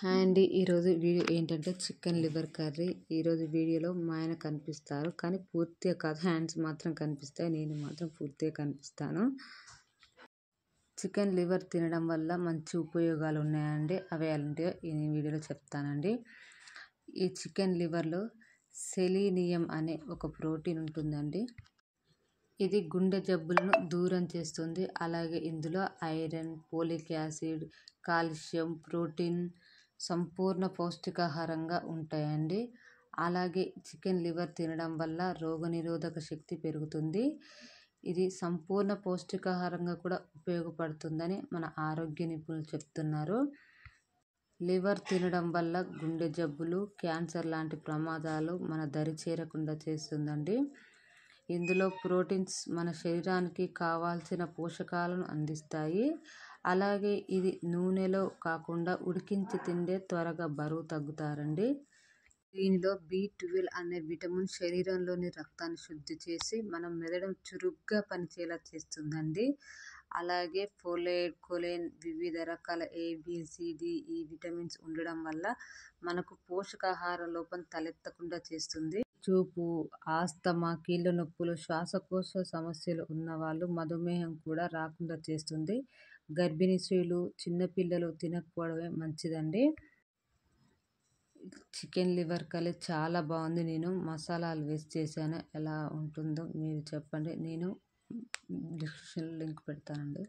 Hi అండి. ఈరోజు video ఏంటంటే చికెన్ లివర్ కర్రీ. ఈరోజు వీడియోలో మా ఆయన కనిపిస్తారు, కానీ పూర్తిగా కాదు, హ్యాండ్స్ మాత్రం కనిపిస్తాయి. నేను మాత్రం పూర్తిగా కనిపిస్తాను. చికెన్ లివర్ తినడం వల్ల మంచి ఉపయోగాలు ఉన్నాయండి. అవి ఏంటో ఈ వీడియోలో చెప్తానండి. ఈ చికెన్ లివర్లో సెలీనియం అనే ఒక ప్రోటీన్ ఉంటుందండి. ఇది గుండె జబ్బులను దూరం చేస్తుంది. అలాగే ఇందులో iron, folic acid, calcium, protein సంపూర్ణ పౌష్టికాహారంగా ఉంటాయండి. అలాగే చికెన్ లివర్ తినడం వల్ల రోగనిరోధక శక్తి పెరుగుతుంది. ఇది సంపూర్ణ పౌష్టికాహారంగా కూడా ఉపయోగపడుతుందని మన ఆరోగ్య నిపుణులు చెప్తున్నారు. లివర్ తినడం వల్ల గుండె జబ్బులు, క్యాన్సర్ లాంటి ప్రమాదాలు మన దరి చేరకుండా చేస్తుందండి. ఇందులో ప్రోటీన్స్ మన శరీరానికి కావాల్సిన పోషకాలను అందిస్తాయి. అలాగే ఇది నూనెలో కాకుండా ఉడికించి తింటే త్వరగా బరువు తగ్గుతారండి. దీనిలో B12 అనే విటమిన్ శరీరంలోని రక్తాన్ని శుద్ధి చేసి మన మెదడు చురుగ్గా పనిచేలా చేస్తుందండి. అలాగే ఫోలేట్, కొలెన్, వివిధ రకాల ABCDE విటమిన్స్ ఉండడం వల్ల మనకు పోషకాహార లోపం తలెత్తకుండా చేస్తుంది. చూపు, ఆస్తమా, కీళ్ళ నొప్పులు, శ్వాసకోశ సమస్యలు ఉన్నవాళ్ళు మధుమేహం కూడా రాకుండా చేస్తుంది. గర్భిణీ స్త్రీలు, చిన్నపిల్లలు తినకపోవడమే మంచిదండి. చికెన్ లివర్ కర్రీ చాలా బాగుంది. నేను మసాలాలు వేసి చేశాను. ఎలా ఉంటుందో మీరు చెప్పండి. నేను డిస్క్రిప్షన్లో లింక్ పెడతానండి.